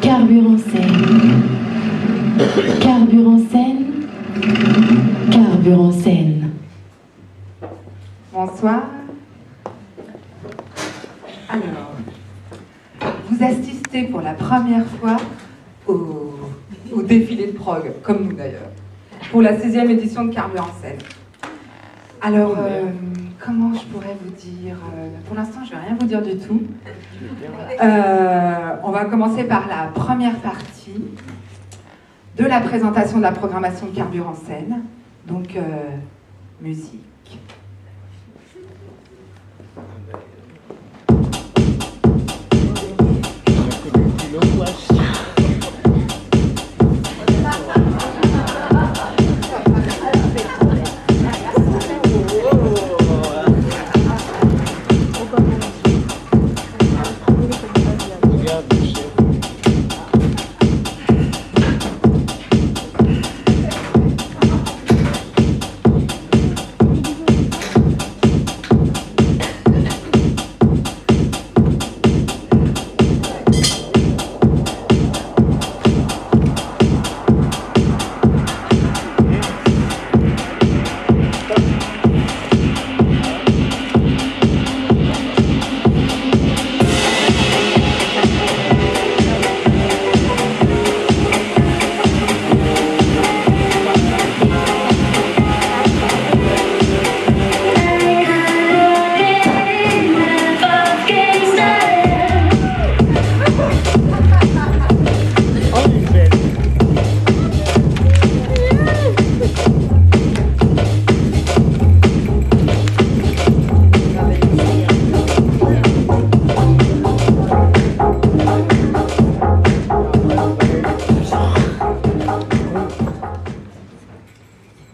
Carbure en scène. Carbure en scène. Carbure en scène. Bonsoir. Alors, vous assistez pour la première fois au défilé de prog, comme nous d'ailleurs, pour la 16e édition de Carbure en scène. Alors, comment je pourrais vous dire pour l'instant, je ne vais rien vous dire du tout. On va commencer par la première partie de la présentation de la programmation de Carbure en scène. Donc, musique.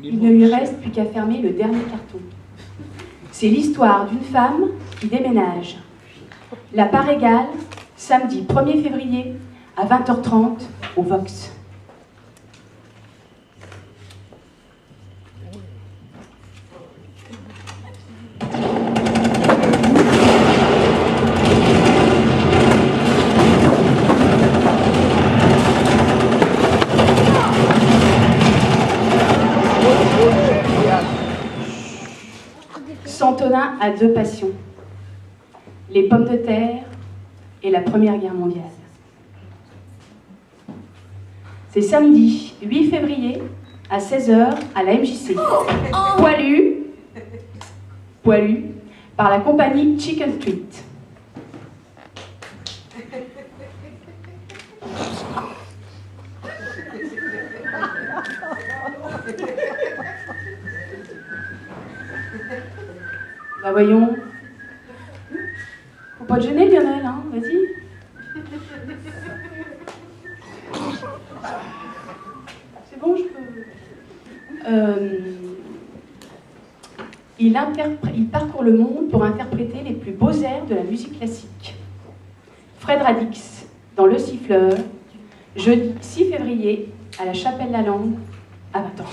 Il ne lui reste plus qu'à fermer le dernier carton. C'est l'histoire d'une femme qui déménage. La part égale, samedi 1er février à 20h30 au Vox. Santonin a deux passions, les pommes de terre et la Première Guerre mondiale. C'est samedi 8 février à 16h à la MJC. Poilu par la compagnie Chicken Street. Bah voyons. Faut pas te gêner, Lionel, hein, vas-y. C'est bon, je peux... Il parcourt le monde pour interpréter les plus beaux airs de la musique classique. Fred Radix, dans Le Siffleur, jeudi 6 février, à la Chapelle-la-Lande, à 20h.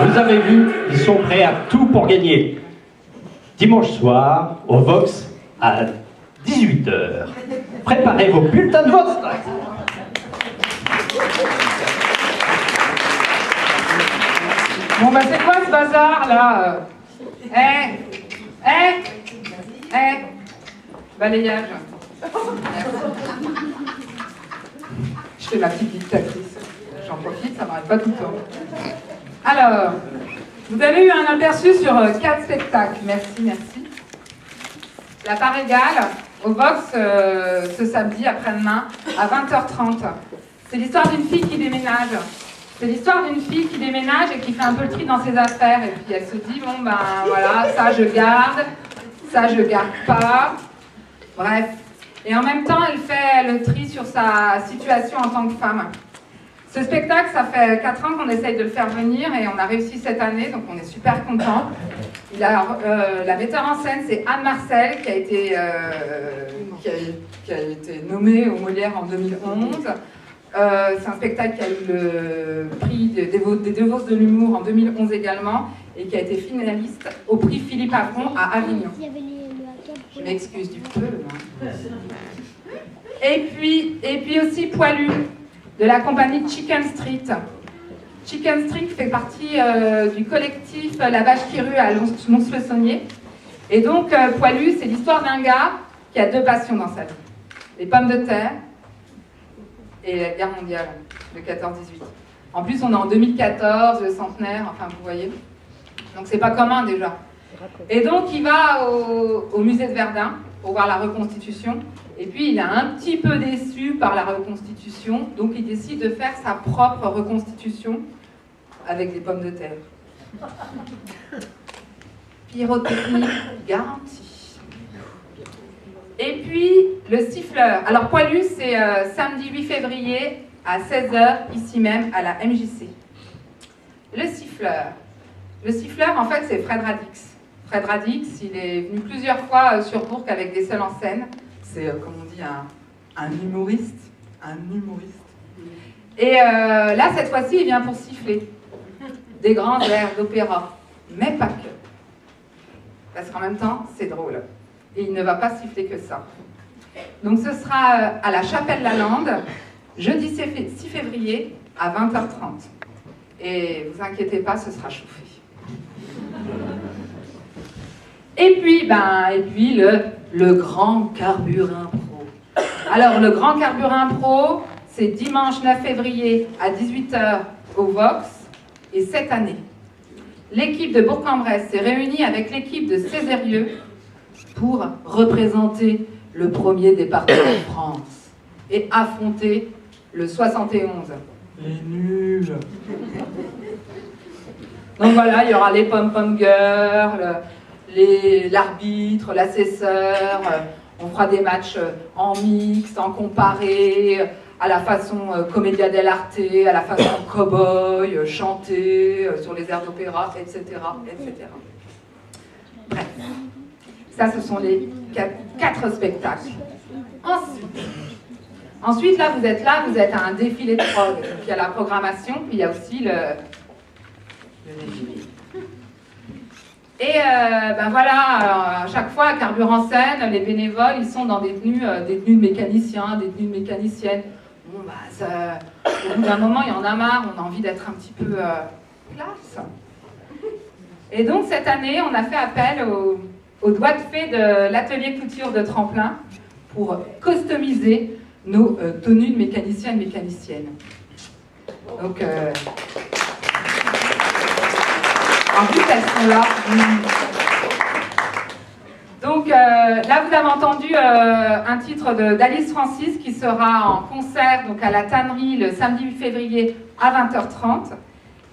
Vous avez vu, ils sont prêts à tout pour gagner. Dimanche soir, au Vox, à 18h. Préparez vos bulletins de vote. Bon bah c'est quoi ce bazar là Balayage. Je fais ma petite dictatrice. J'en profite, ça m'arrête pas tout le temps. Alors, vous avez eu un aperçu sur 4 spectacles. Merci. La part égale, au Vox, ce samedi après-demain, à 20h30. C'est l'histoire d'une fille qui déménage. C'est l'histoire d'une fille qui déménage et qui fait un peu le tri dans ses affaires. Et puis elle se dit, bon ben voilà, ça je garde pas. Bref. Et en même temps, elle fait le tri sur sa situation en tant que femme. Ce spectacle, ça fait 4 ans qu'on essaye de le faire venir et on a réussi cette année, donc on est super contents. La metteur en scène, c'est Anne Marcel, qui a été nommée au Molière en 2011. C'est un spectacle qui a eu le prix des Deux Vosges de l'humour en 2011 également et qui a été finaliste au prix Philippe Avron à Avignon. Je m'excuse du peu. Hein. Et puis aussi Poilu, de la compagnie Chicken Street. Chicken Street fait partie du collectif La Vache qui rue à Lons-le-Saunier. Et donc, Poilu, c'est l'histoire d'un gars qui a 2 passions dans sa vie. Les pommes de terre et la guerre mondiale, le 14-18. En plus, on est en 2014, le centenaire, enfin, vous voyez. Donc, c'est pas commun déjà. Et donc, il va au musée de Verdun pour voir la reconstitution. Et puis, il est un petit peu déçu par la reconstitution. Donc, il décide de faire sa propre reconstitution avec des pommes de terre. Pyrotechnie garantie. Et puis, le siffleur. Alors, Poilu, c'est samedi 8 février à 16h, ici même, à la MJC. Le siffleur. Le siffleur, en fait, c'est Fred Radix. Fred Radix, il est venu plusieurs fois sur Bourg avec des seuls en scène. C'est, comme on dit, un humoriste. Un humoriste. Et là, cette fois-ci, il vient pour siffler des grands airs d'opéra. Mais pas que. Parce qu'en même temps, c'est drôle. Et il ne va pas siffler que ça. Donc ce sera à la Chapelle-Lalande, jeudi 6 février, à 20h30. Et vous inquiétez pas, ce sera chauffé. Et puis le Grand Carburin Pro. Alors, le Grand Carburin Pro, c'est dimanche 9 février à 18h au Vox. Et cette année, l'équipe de Bourg-en-Bresse s'est réunie avec l'équipe de Césarieux pour représenter le premier département de France et affronter le 71. Les nuls. Donc voilà, il y aura les pom-pom girls, l'arbitre, l'assesseur, on fera des matchs en mixte, en comparé, à la façon Commedia dell'arte, à la façon cow-boy, chanter sur les airs d'opéra, etc., etc. Bref, ça ce sont les 4 spectacles. Ensuite, là, vous êtes à un défilé de prog. Donc, il y a la programmation, puis il y a aussi le défilé. Et ben voilà, à chaque fois à Carburant Scène, les bénévoles, ils sont dans des tenues de mécaniciens, des tenues de mécaniciennes. Bon, bah, ça, au bout d'un moment, il y en a marre, on a envie d'être un petit peu classe. Et donc, cette année, on a fait appel au doigt de fée de l'atelier couture de Tremplin pour customiser nos tenues de mécaniciennes. Donc, en plus, elles sont là. Donc là, vous avez entendu un titre d'Alice Francis qui sera en concert donc, à la Tannerie le samedi 8 février à 20h30.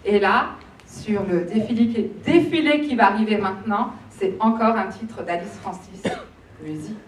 Et là, sur le défilé qui va arriver maintenant, c'est encore un titre d'Alice Francis. Musique.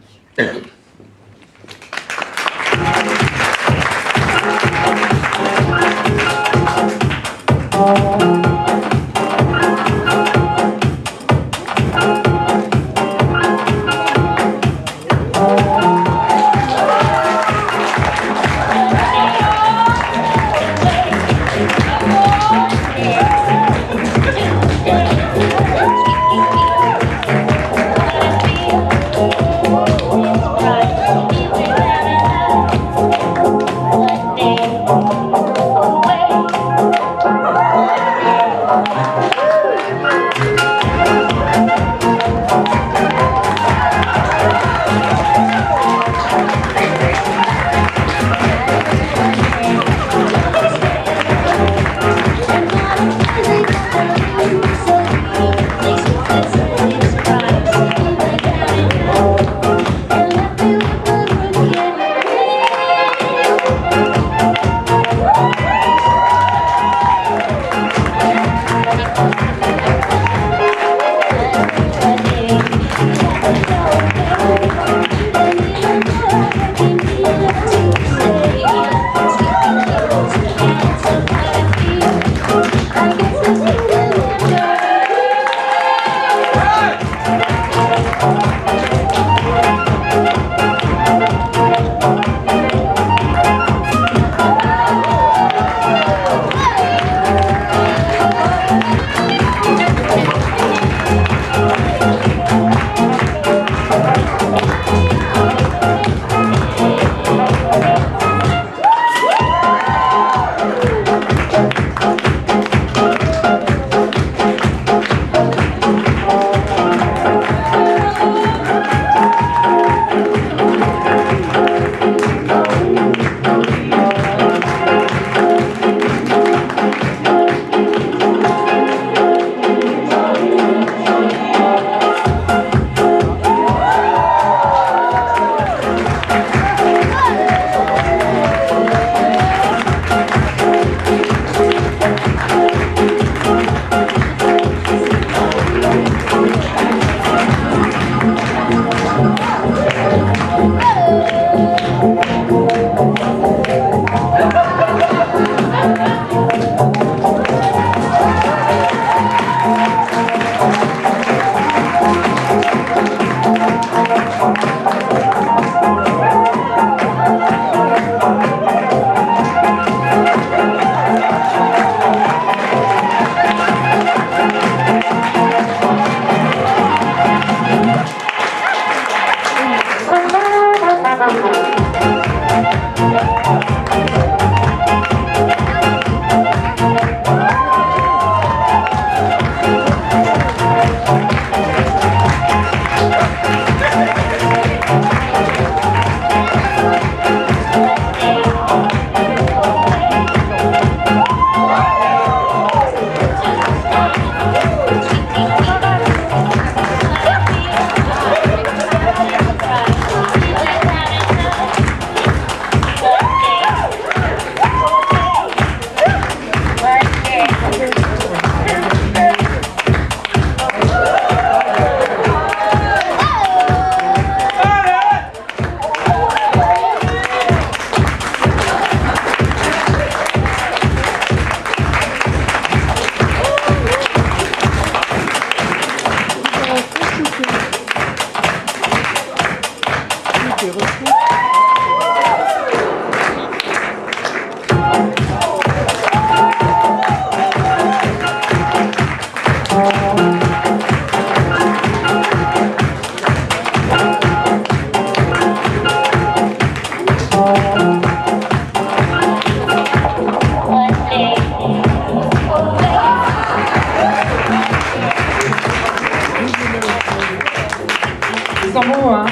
Ils sont beaux, hein?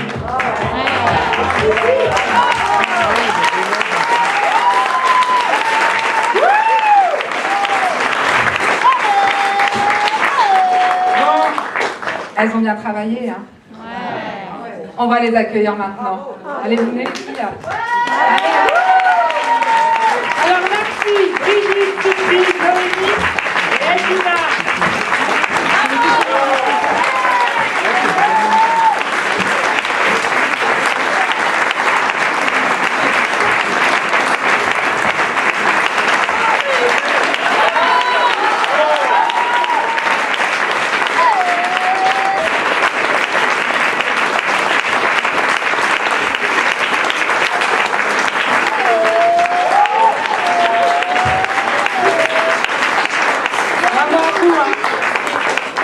Bon, elles ont bien travaillé, hein? On va les accueillir maintenant. Allez, venez les filles. Allez. Alors merci, Brigitte, Sylvie, Dominique et Elvina.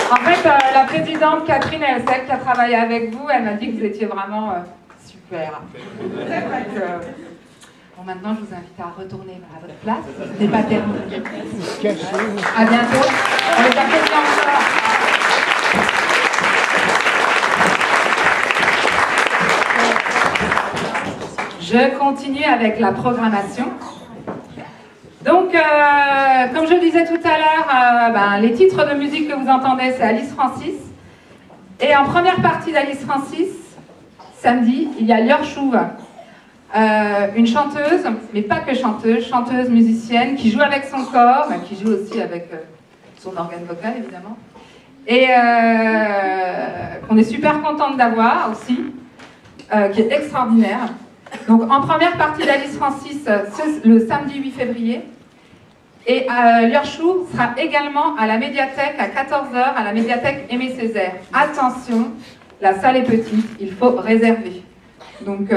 En fait, la présidente Catherine Elsec qui a travaillé avec vous, elle m'a dit que vous étiez vraiment super. Donc, bon, maintenant, je vous invite à retourner à votre place. Ce n'est pas terminé. À bientôt. On les applaudit encore. Je continue avec la programmation. Donc, comme je le disais tout à l'heure, les titres de musique que vous entendez, c'est Alice Francis. Et en première partie d'Alice Francis, samedi, il y a Lior Chouve, une chanteuse, mais pas que chanteuse, chanteuse musicienne, qui joue avec son corps, mais qui joue aussi avec son organe vocal évidemment, et qu'on est super contente d'avoir aussi, qui est extraordinaire. Donc en première partie d'Alice Francis, le samedi 8 février, et Liorchou sera également à la médiathèque à 14h, à la médiathèque Aimé Césaire. Attention, la salle est petite, il faut réserver. Donc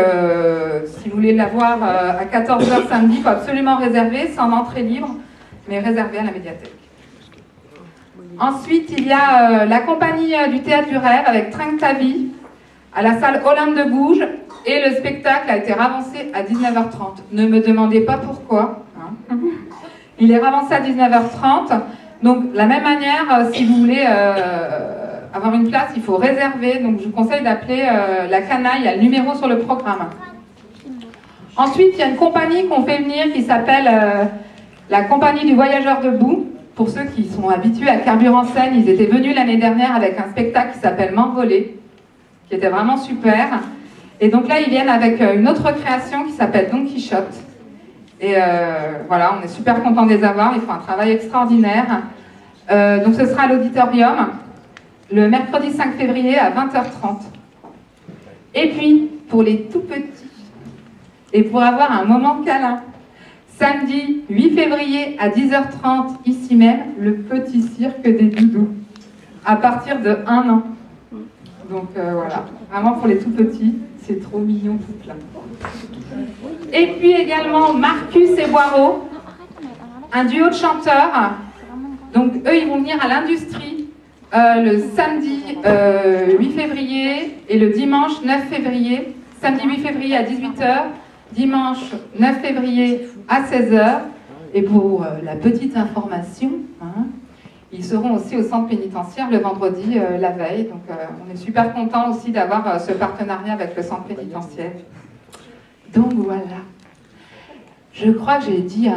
si vous voulez la voir à 14h samedi, il faut absolument réserver, c'est en entrée libre, mais réservé à la médiathèque. Ensuite, il y a la compagnie du Théâtre du Rêve avec Trinque ta vie à la salle Olympe de Gouges, et le spectacle a été ravancé à 19h30. Ne me demandez pas pourquoi. Hein. Il est ravancé à 19h30. Donc, de la même manière, si vous voulez avoir une place, il faut réserver. Donc, je vous conseille d'appeler la Canaille, il y a le numéro sur le programme. Ensuite, il y a une compagnie qu'on fait venir qui s'appelle la Compagnie du Voyageur debout. Pour ceux qui sont habitués à Carburant Scène, ils étaient venus l'année dernière avec un spectacle qui s'appelle M'envoler, qui était vraiment super. Et donc là, ils viennent avec une autre création qui s'appelle Don Quichotte. Et voilà, on est super contents de les avoir, ils font un travail extraordinaire. Donc ce sera à l'auditorium, le mercredi 5 février à 20h30. Et puis, pour les tout petits, et pour avoir un moment câlin, samedi 8 février à 10h30, ici même, le petit cirque des doudous, à partir de 1 an. Donc voilà, vraiment pour les tout petits, c'est trop mignon tout plein. Et puis également Marcus et Boireau, un duo de chanteurs. Donc eux, ils vont venir à l'Industrie le samedi 8 février et le dimanche 9 février. Samedi 8 février à 18h, dimanche 9 février à 16h. Et pour la petite information, hein, ils seront aussi au centre pénitentiaire le vendredi, la veille. Donc on est super contents aussi d'avoir ce partenariat avec le centre pénitentiaire. Donc voilà. Je crois que j'ai dit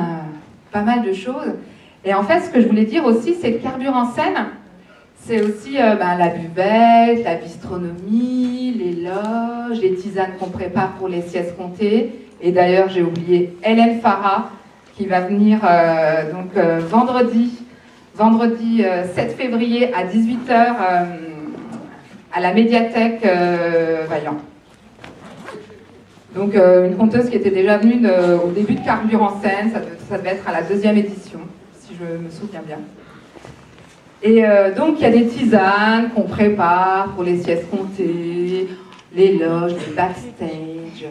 pas mal de choses. Et en fait, ce que je voulais dire aussi, c'est que Carburant Scène, c'est aussi la buvette, la bistronomie, les loges, les tisanes qu'on prépare pour les siestes comptées. Et d'ailleurs, j'ai oublié Hélène Farah, qui va venir vendredi 7 février à 18h à la médiathèque Vaillant. Donc une conteuse qui était déjà venue au début de Carburant Scène, ça devait être à la 2e édition, si je me souviens bien. Et donc il y a des tisanes qu'on prépare pour les siestes comptées, les loges, les backstage.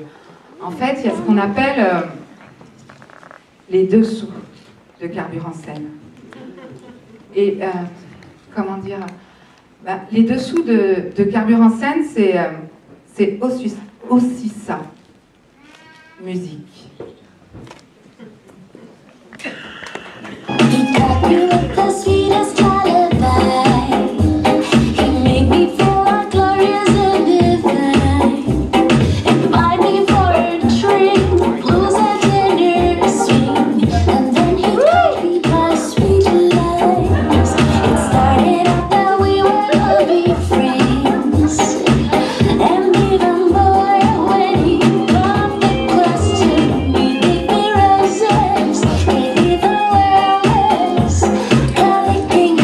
En fait, il y a ce qu'on appelle les dessous de Carburant Scène. Et comment dire, les dessous de Carburant Scène, c'est aussi ça. Musique. He got me with the sweetest lullaby. He made me feel like glorious and divine. Invite me for a drink, blues and dinner swing. And then he gave me my sweet lies. It started out that we were gonna be friends. And even more when he brought me close to me, gave me roses, gave me the world. Collecting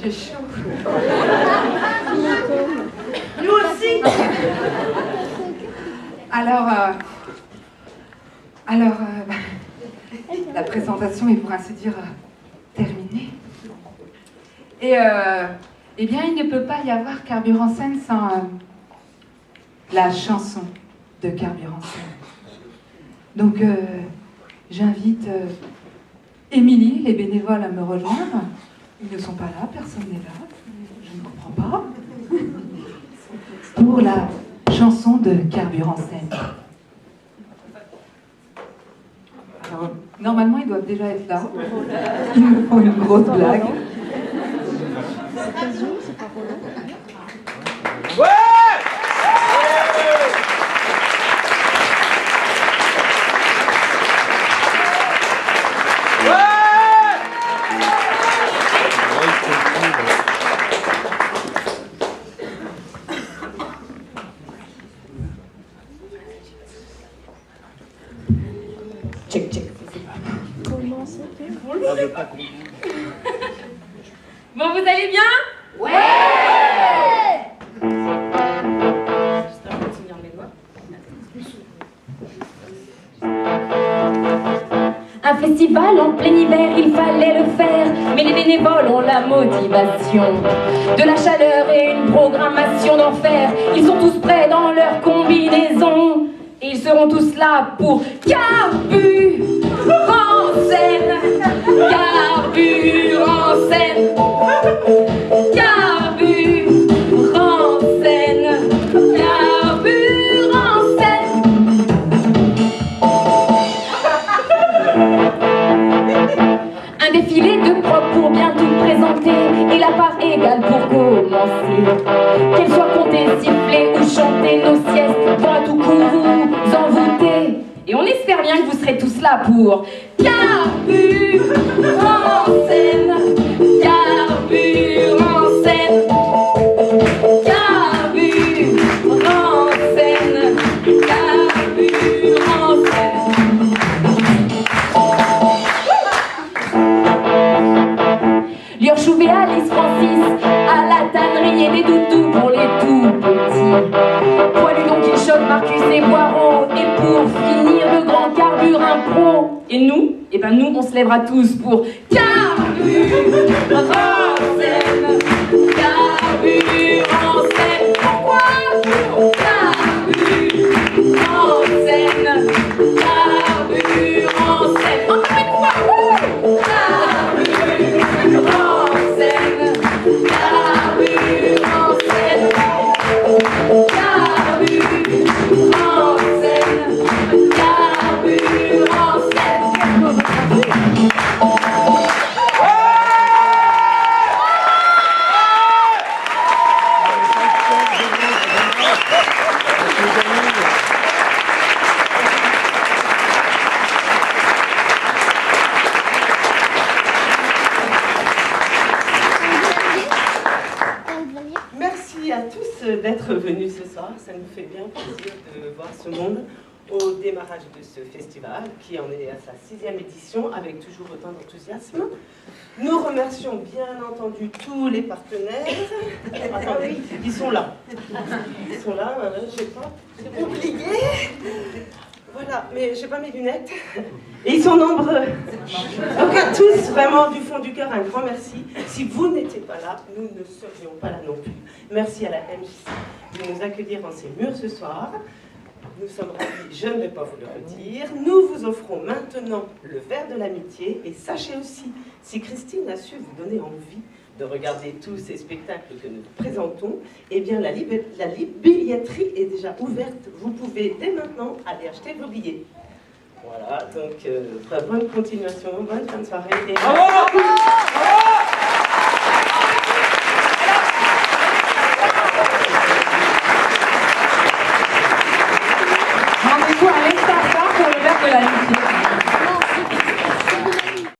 J'ai chaud. Nous aussi. Alors, la présentation est pour ainsi dire terminée. Et eh bien, il ne peut pas y avoir Carburant Scène sans la chanson de Carburant Scène. Donc, j'invite Émilie, les bénévoles à me rejoindre. Ils ne sont pas là, personne n'est là. Je ne comprends pas. Pour la chanson de Carburant Scène. Alors, normalement, ils doivent déjà être là. Ils me font une grosse blague. Check, check. Bon, vous allez bien? Un festival en plein hiver, il fallait le faire, mais les bénévoles ont la motivation, de la chaleur et une programmation d'enfer. Ils sont tous prêts dans leur combinaison, et ils seront tous là pour Carburant Scène, Carburant Scène, Carburant Scène, Carburant Scène. Un défilé de prog pour bien tout présenter et la part égale pour commencer. Qu'elle soit comptée, sifflée ou chantée, nos siestes vont à tout coup vous envoûter. Et on espère bien que vous serez tous là pour Carburant Scène, Carburant Scène, Carburant Scène, Carburant Scène. Liorchouvé, Alice, Francis, à la tannerie et des doudous pour les tout petits. Poilu donc il choque Marcus et Boiron. Et pour finir, le grand Carburant Pro. Et nous, eh ben nous, on se lèvera tous pour Carburant Scène, Carburant Scène. Pourquoi? Carburant Scène, Carburant Scène. Encore une fois, Carburant Scène, Carburant Scène, Carburant Scène, Carburant Scène. Merci à tous d'être venus ce soir. Ça nous fait bien plaisir de voir ce monde au démarrage de ce festival qui en est à sa 6e édition avec toujours autant d'enthousiasme. Nous remercions bien entendu tous les partenaires. Attendez, ils sont là. Ils sont là, je sais pas, c'est compliqué. Voilà, mais j'ai pas mes lunettes. Et ils sont nombreux. Donc à tous, vraiment du fond du cœur, un grand merci. Si vous n'étiez pas là, nous ne serions pas là non plus. Merci à la MJC de nous accueillir en ces murs ce soir. Nous sommes ravis, je ne vais pas vous le redire. Nous vous offrons maintenant le verre de l'amitié. Et sachez aussi, si Christine a su vous donner envie de regarder tous ces spectacles que nous présentons, eh bien la billetterie est déjà ouverte. Vous pouvez dès maintenant aller acheter vos billets. Voilà, donc bonne continuation, bonne fin de soirée. Et...